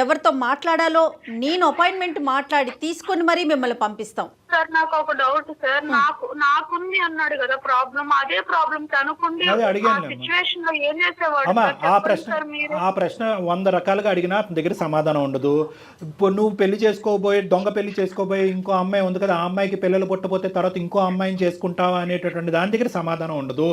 ఎవరితో మాట్లాడాలో నేను అపాయింట్మెంట్ మాట్లాడి తీసుకొని మరీ మిమ్మల్ని పంపిస్తాం. సార్ నాకు ఒక డౌట్ సార్. నాకుంది అన్నాడు కదా ప్రాబ్లం, అదే ప్రాబ్లం తనుకుండి అదే అడిగాను సిచ్యువేషన్ లో ఏం చేసేవాడు అమ్మా. సార్? చెప్పండి ఆ ప్రశ్న 100 రకాలుగా అడిగినా అతని దగ్గర సమాధానం ఉండదు. ఇప్పుడు నువ్వు పెళ్లి చేసుకోబోయే దొంగ పెళ్లి చేసుకోబోయే ఇంకో అమ్మాయి ఉంది కదా, ఆ అమ్మాయికి పిల్లలు పుట్టపోతే తర్వాత ఇంకో అమ్మాయిని చేసుకుంటావా అనేటటువంటి దాని దగ్గర సమాధానం ఉండదు.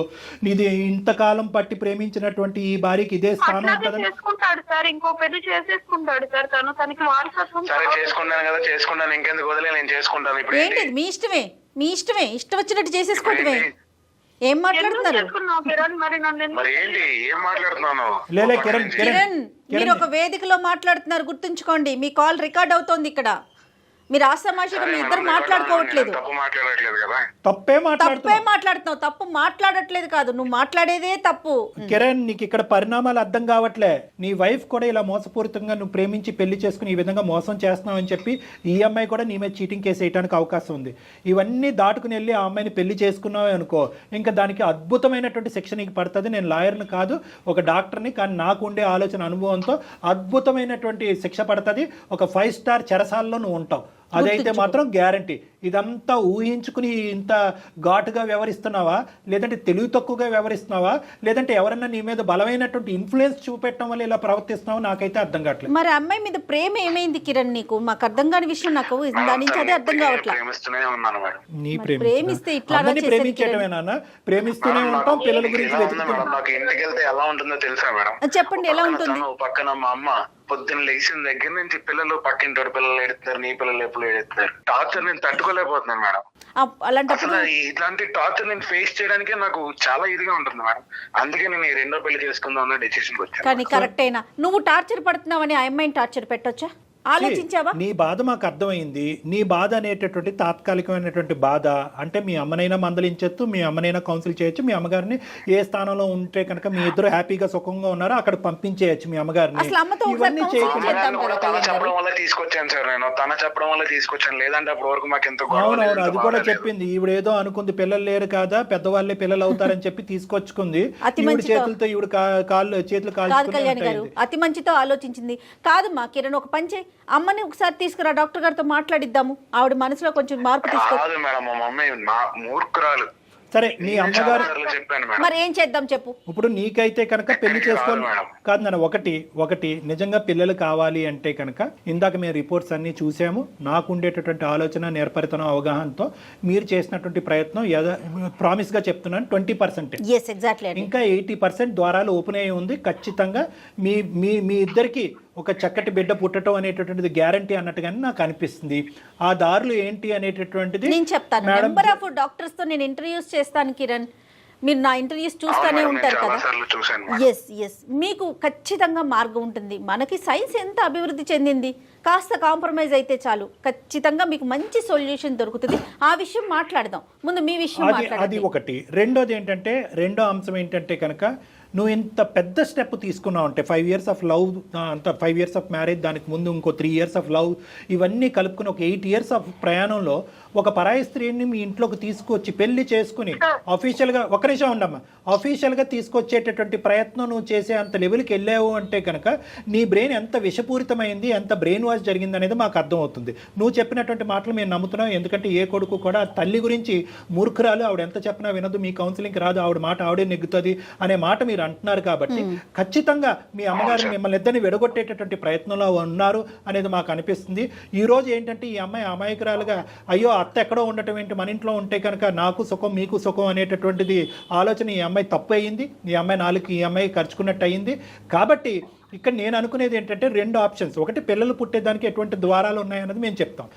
నీది ఇంతకాలం పట్టి ప్రేమించినటువంటి ఈ భార్యకి ఇదే స్థానం అట్లాగే ఉంటుందని చేసుకుంటాడు సార్. ఇంకో పెళ్లి చేసేసుకుంటాడు సార్. తనకి వారసత్వం సరే చేసుకున్నాను కదా, చేసుకున్నాను, ఇంకెందుకు వదిలే, నేను చేసుకుంటాను. ఇప్పుడు ఏంటి మీ ఇష్టమే, మీ ఇష్టమే, ఇష్టం వచ్చినట్టు చేసేసుకోవటమే. ఏం మాట్లాడుతున్నారు చేసుకున్నావు కిరణ్? మరి నన్ను ఎందుకు మరి ఏంటి ఏం మాట్లాడుతున్నాను? లేలే కిరణ్, కిరణ్, మీరు ఒక వేదికలో మాట్లాడుతున్నారు, గుర్తుంచుకోండి. మీ కాల్ రికార్డ్ అవుతోంది ఇక్కడ. మీరు ఆసమాషిగా మీ ఇద్దరు మాట్లాడుకోవట్లేదు. తప్పు మాట్లాడట్లేదు కదా. తప్పే తప్పే మాట్లాడుతున్నావు. తప్పు మాట్లాడట్లేదు కాదు, నువ్వు మాట్లాడేదే తప్పు. కిరణ్, నీకు ఇక్కడ పరిణామాలు అర్థం కావట్లే. నీ వైఫ్ కూడా ఇలా మోసపూరితంగా నువ్వు ప్రేమించి పెళ్లి చేసుకుని ఈ విధంగా మోసం చేస్తున్నావు అని చెప్పి ఈ అమ్మాయి కూడా నీ మీద చీటింగ్ కేసు వేయడానికి అవకాశం ఉంది. ఇవన్నీ దాటుకుని వెళ్ళి ఆ అమ్మాయిని పెళ్లి చేసుకున్నావు అనుకో, ఇంకా దానికి అద్భుతమైనటువంటి శిక్ష నీకు పడుతుంది. నేను లాయర్ని కాదు, ఒక డాక్టర్ని, కానీ నాకు ఉండే ఆలోచన అనుభవంతో అద్భుతమైనటువంటి శిక్ష పడుతుంది. ఒక 5 స్టార్ చెరసాలలో నువ్వు ఉంటావు. అదైతే మాత్రం గ్యారంటీ. ఇదంతా ఊహించుకుని ఇంత ఘాటుగా వ్యవహరిస్తున్నావా, లేదంటే తెలివి తక్కువగా వ్యవహరిస్తున్నావా, లేదంటే ఎవరన్నా నీ మీద బలమైనటువంటి ఇన్ఫ్లుయెన్స్ చూపెట్టడం వల్ల ఇలా ప్రవర్తిస్తున్నావా, నాకైతే అర్థం కావట్లేదు. మరి అమ్మాయి మీద ప్రేమ ఏమైంది కిరణ్ నీకు? మాకు అర్థం కాని విషయం, నాకు దాని నుంచి అదే అర్థం కావట్లేదు. ప్రేమిస్తూనే ఉన్నాను మేడం. నీ ప్రేమిస్తే ఇట్లా అందరినీ ప్రేమించడమే నాన్న, ప్రేమిస్తూనే ఉంటాం. పిల్లల గురించి ఎలా ఉంది మేడం? నాకు ఇంటికి వెళ్తే ఎలా ఉంటుందో తెలుసా మేడం? చెప్పండి, ఎలా ఉంటుంది? తను పక్కన మా అమ్మ పొద్దున్న లేచిన దగ్గర నుంచి పిల్లలు పక్కింటి పిల్లలు ఎడుతారు, నీ పిల్లలు ఎప్పుడు ఎడుతారు. టార్చర్ నేను తట్టుకోలేకపోతున్నాను మేడం. అలాంటప్పుడు అసలు ఇట్లాంటి టార్చర్ నేను ఫేస్ చేయడానికే నాకు చాలా ఇదిగా ఉంటుంది మేడం. అందుకే నేను ఈ రెండో పెళ్లి చేసుకుందాం అన్న డెసిషన్ వచ్చాను. కానీ కరెక్ట్ అయినా నువ్వు టార్చర్ పడుతున్నావని ఆ అమ్మాయిని టార్చర్ పెట్టొచ్చా? ఆలోచించావా? నీ బాధ మాకు అర్థమైంది. నీ బాధ అనేటటువంటి తాత్కాలికమైనటువంటి బాధ అంటే మీ అమ్మనైనా మందలించచ్చు, మీ అమ్మనైనా కౌన్సిల్ చేయొచ్చు, మీ అమ్మగారిని ఏ స్థానంలో ఉంటే కనుక మీ ఇద్దరు హ్యాపీగా సుఖంగా ఉన్నారో అక్కడ పంపించేయచ్చు మీ అమ్మగారిని. అసలు అమ్మతో ఒకసారి ఇవన్నీ కౌన్సిల్ చేయకుండా చేద్దాం కూడా కదా తన కళ్యాణ్ చెప్పడం గారు. వల్ల తీసుకొచ్చాను సార్ నేను. తన చెప్పడం వల్ల తీసుకొచ్చాను, లేదంటే అప్పటి వరకు మాకు ఎంత అవునవును, అది కూడా చెప్పింది. ఈవిడ ఏదో అనుకుంది, పిల్లలు లేరు కదా, పెద్దవాళ్ళే పిల్లలు అవుతారని చెప్పి తీసుకొచ్చుకుంది. అతి ఈవిడ మంచితో. చేతులతో ఈవిడ చేతులు కాదు కాల్చుకుని కళ్యాణ్ గారు, ఉంటాయి. అతి మంచితో ఆలోచించింది. కాదమ్మా కిరణ్, ఒక పని చేయి, అమ్మని ఒకసారి తీసుకురా, డాక్టర్ గారితో మాట్లాడిద్దాము. ఆవిడ మనసులో కొంచెం మార్పు తీసుకో. కాదు మేడం, మా మమ్మీ నా మూర్ఖురాలు. సరే, నీ అమ్మగారు చెప్పాను మేడం. మరి ఏం చేద్దాం చెప్పు. ఇప్పుడు నీకైతే కనుక పెళ్లి చేసుకోవాలి మేడం. కాదు నాన్న. ఒకటి నిజంగా పిల్లలు కావాలి అంటే కనుక ఇందాక మేము రిపోర్ట్స్ అన్ని చూసాము. నాకు ఉండేటటువంటి ఆలోచన, నేర్పరితనం, అవగాహనతో మీరు చేసినటువంటి ప్రయత్నం ప్రామిస్గా చెప్తున్నాను 20%. Yes, exactly. ఇంకా 80% ద్వారాలు ఓపెన్ అయ్యి ఉంది. ఖచ్చితంగా మీ మీ మీ ఇద్దరికి ఒక చక్కటి బిడ్డ పుట్టడం అనేటటువంటిది గ్యారంటీ అన్నట్టుగానే నాకు అనిపిస్తుంది. ఆ దారులు ఏంటి అనేటటువంటిది నేను చెప్తాను. మేడం నెంబర్ ఆఫ్ డాక్టర్స్ తో నేను ఇంటర్వ్యూస్ చేస్తాను కిరణ్. మీరు నా ఇంటర్వ్యూస్ చూస్తూనే ఉంటారు కదా. ఎస్ ఎస్, మీకు ఖచ్చితంగా మార్గం ఉంటుంది. మనకి సైన్స్ ఎంత అభివృద్ధి చెందింది, కాస్త కాంప్రమైజ్ అయితే చాలు, ఖచ్చితంగా మీకు మంచి సొల్యూషన్ దొరుకుతుంది. ఆ విషయం మాట్లాడదాం. ముందు మీ విషయం అది మాట్లాడండి. ఒకటి. రెండో అంశం ఏంటంటే కనుక నువ్వు ఇంత పెద్ద స్టెప్ తీసుకున్నావు అంటే 5 years ఆఫ్ లవ్, అంత 5 years ఆఫ్ మ్యారేజ్, దానికి ముందు ఇంకో 3 years ఆఫ్ లవ్, ఇవన్నీ కలుపుకుని ఒక 8 years ఆఫ్ ప్రయాణంలో ఒక పరాయి స్త్రీని మీ ఇంట్లోకి తీసుకొచ్చి పెళ్లి చేసుకుని అఫీషియల్గా, ఒక నిమిషం ఉండమ్మా, అఫీషియల్గా తీసుకొచ్చేటటువంటి ప్రయత్నం నువ్వు చేసే అంత లెవెల్కి వెళ్ళావు అంటే కనుక నీ బ్రెయిన్ ఎంత విషపూరితమైంది, ఎంత బ్రెయిన్ వాష్ జరిగింది అనేది మాకు అర్థమవుతుంది. నువ్వు చెప్పినటువంటి మాటలు మేము నమ్ముతున్నాం. ఎందుకంటే ఏ కొడుకు కూడా తల్లి గురించి మూర్ఖురాలు, ఆవిడ ఎంత చెప్పినా వినదు, మీ కౌన్సిలింగ్కి రాదు, ఆవిడ మాట ఆవిడే నెగ్గుతుంది అనే మాట మీరు అంటున్నారు. కాబట్టి ఖచ్చితంగా మీ అమ్మగారు మిమ్మల్ని ఇద్దరిని విడగొట్టేటటువంటి ప్రయత్నంలో ఉన్నారు అనేది మాకు అనిపిస్తుంది. ఈ రోజు ఏంటంటే ఈ అమ్మాయి అమాయకురాలుగా, అయ్యో అత్త ఎక్కడో ఉండటం ఏంటి, మన ఇంట్లో ఉంటే కనుక నాకు సుఖం మీకు సుఖం అనేటటువంటిది ఆలోచన ఈ అమ్మాయి తప్పు అయ్యింది. ఈ అమ్మాయి నాలుగు ఈ అమ్మాయి ఖర్చుకున్నట్టు అయ్యింది. కాబట్టి ఇక్కడ నేను అనుకునేది ఏంటంటే 2 ఆప్షన్స్. ఒకటి, పిల్లలు పుట్టేదానికి ఎటువంటి ద్వారాలు ఉన్నాయన్నది మేము చెప్తాం.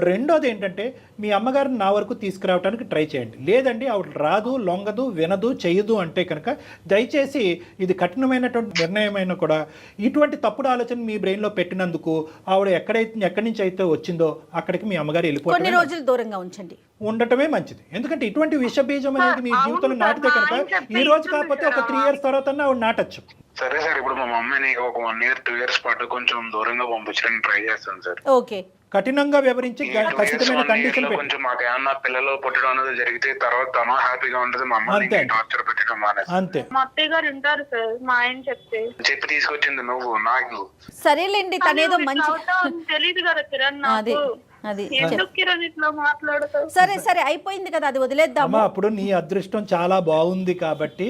రెండోది ఏంటంటే మీ అమ్మగారిని నా వరకు తీసుకురావడానికి ట్రై చేయండి. లేదండి ఆవిడ రాదు, లొంగదు, వినదు, చేయదు అంటే కనుక దయచేసి ఇది కఠినమైనటువంటి నిర్ణయమైనా కూడా ఇటువంటి తప్పుడు ఆలోచన మీ బ్రెయిన్లో పెట్టినందుకు ఆవిడ ఎక్కడి నుంచి అయితే వచ్చిందో అక్కడికి మీ అమ్మగారు వెళ్ళిపోతుంది. కొన్ని రోజులు దూరంగా ఉంచండి, ఉండటమే మంచిది. ఎందుకంటే ఇటువంటి విష బీజం అనేది మీ జీవితంలో నాటితే కనుక ఈ రోజు కాకపోతే ఒక 3 years తర్వాత ఆవిడ నాటచ్చు. సరే సార్, ఇప్పుడు మా మమ్మీని ఒక 1 year 2 years పాటు కొంచెం దూరంగా పంపించడానికి ట్రై చేస్తాను సార్. ఓకే, కఠినంగా వివరించి ఖచ్చితమైన కండిషన్ కొంచెం మాకు ఏమన్నా పిల్లలు పుట్టడం అనేది జరిగితే తర్వాత తను హ్యాపీగా ఉంటుంది, మా అమ్మని టార్చర్ పెట్టడం మానేసి. అంతే. మా అత్తయ్య గారు వింటారు సార్ మా ఆయన చెప్తే. చెప్పి తీసుకొచ్చింది నువ్వు నాకు. సరేలేండి, తనేదో మంచి తెలియదు కదా కిరణ్ అది నాకు. అది ఎందుకు కిరణ్ ఇట్లా మాట్లాడతావు? సరే సరే అయిపోయింది కదా, అది వదిలేద్దాము. అప్పుడు నీ అదృష్టం చాలా బాగుంది కాబట్టి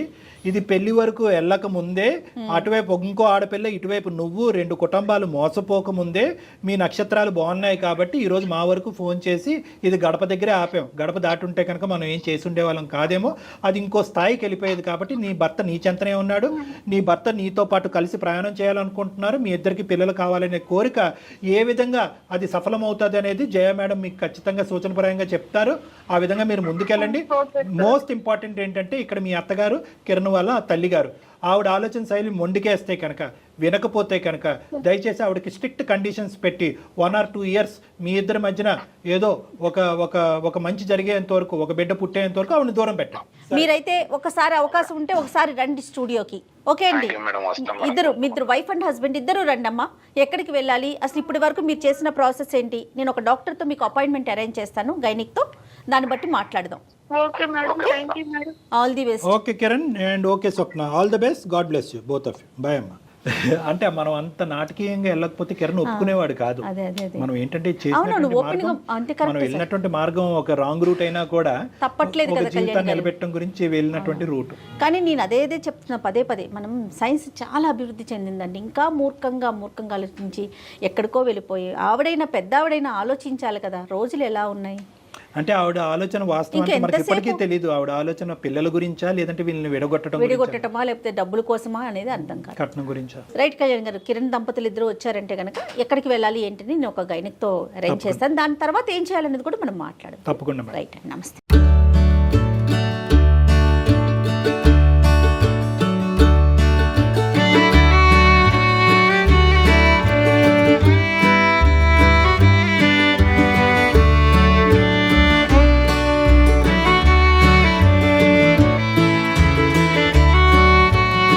ఇది పెళ్లి వరకు వెళ్ళక ముందే అటువైపు ఇంకో ఆడపిల్ల, ఇటువైపు నువ్వు, 2 కుటుంబాలు మోసపోక ముందే మీ నక్షత్రాలు బాగున్నాయి కాబట్టి ఈరోజు మా వరకు ఫోన్ చేసి ఇది గడప దగ్గరే ఆపాం. గడప దాటి ఉంటే కనుక మనం ఏం చేసి ఉండేవాళ్ళం కాదేమో, అది ఇంకో స్థాయికి వెళ్ళిపోయేది. కాబట్టి నీ భర్త నీ చెంతనే ఉన్నాడు, నీ భర్త నీతో పాటు కలిసి ప్రయాణం చేయాలనుకుంటున్నారు, మీ ఇద్దరికి పిల్లలు కావాలనే కోరిక ఏ విధంగా అది సఫలమవుతుంది అనేది జయ మేడం మీకు ఖచ్చితంగా సూచనపరంగా చెప్తారు. ఆ విధంగా మీరు ముందుకెళ్ళండి. మోస్ట్ ఇంపార్టెంట్ ఏంటంటే ఇక్కడ మీ అత్తగారు కిరణ్ వల్ల తల్లి గారు ఆవిడ ఆలోచన శైలి మొండికేస్తే కనుక, వినకపోతే కనుక దయచేసి ఆవిడకి స్ట్రిక్ట్ కండిషన్స్ పెట్టి 1 or 2 years మీ ఇద్దరి మధ్యన ఏదో ఒక మంచి జరిగేంత వరకు, ఒక బిడ్డ పుట్టేంత వరకు ఆవిడని దూరం పెట్టండి. మీరైతే ఒకసారి అవకాశం ఉంటే ఒకసారి రండి స్టూడియోకి. ఓకే అండి, ఇద్దరు వైఫ్ అండ్ హస్బెండ్ ఇద్దరు రండి అమ్మా. ఎక్కడికి వెళ్ళాలి, అసలు ఇప్పటి వరకు మీరు చేసిన ప్రాసెస్ ఏంటి, నేను ఒక డాక్టర్తో మీకు అపాయింట్మెంట్ అరేంజ్ చేస్తాను, గైనిక్తో, దాన్ని బట్టి మాట్లాడదాం. Okay madam, thank you madam. All the best. Okay Kiran and okay Swapna, all the best, God bless you both of you. Bye అమ్మా. అంటే మనం అంత నాటకీయంగా వెళ్ళకపోతే కిరణ్ ఒప్పుకునేవాడు కాదు. మనం ఏంటంటే మనం వెళ్ళినటువంటి మార్గం ఒక రాంగ్ రూట్ అయినా కూడా తప్పట్లేదు కదా, జీవితాన్ని నిలబెట్టడం గురించి వెళ్ళినటువంటి రూట్. కానీ నేను అదే చెప్తున్నా పదే మనం సైన్స్ చాలా అభివృద్ధి చెందిందండి. ఇంకా మూర్ఖంగా ఆలోచించి ఎక్కడికో వెళ్ళిపోయి ఆవిడైనా పెద్ద ఆవిడైనా ఆలోచించాలి కదా రోజులు ఎలా ఉన్నాయి. అంటే ఆవిడ ఆలోచన వాస్తవానికి మనకి ఇప్పటికీ తెలియదు. ఆవిడ ఆలోచన పిల్లల గురించా లేదంటే వీళ్ళని విడగొట్టడమా లేకపోతే డబ్బుల కోసమా అనేది అర్థం కాదు. కట్నం గురించా. రైట్ కళ్యాణ్ గారు, కిరణ్ దంపతులు ఇద్దరు వచ్చారంటే కనుక ఎక్కడికి వెళ్ళాలి ఏంటని నేను ఒక గైనిక్తో అరేంజ్ చేస్తాను. దాని తర్వాత ఏం చేయాలనేది కూడా మనం మాట్లాడదాం. తప్పకుండా. రైట్, నమస్తే.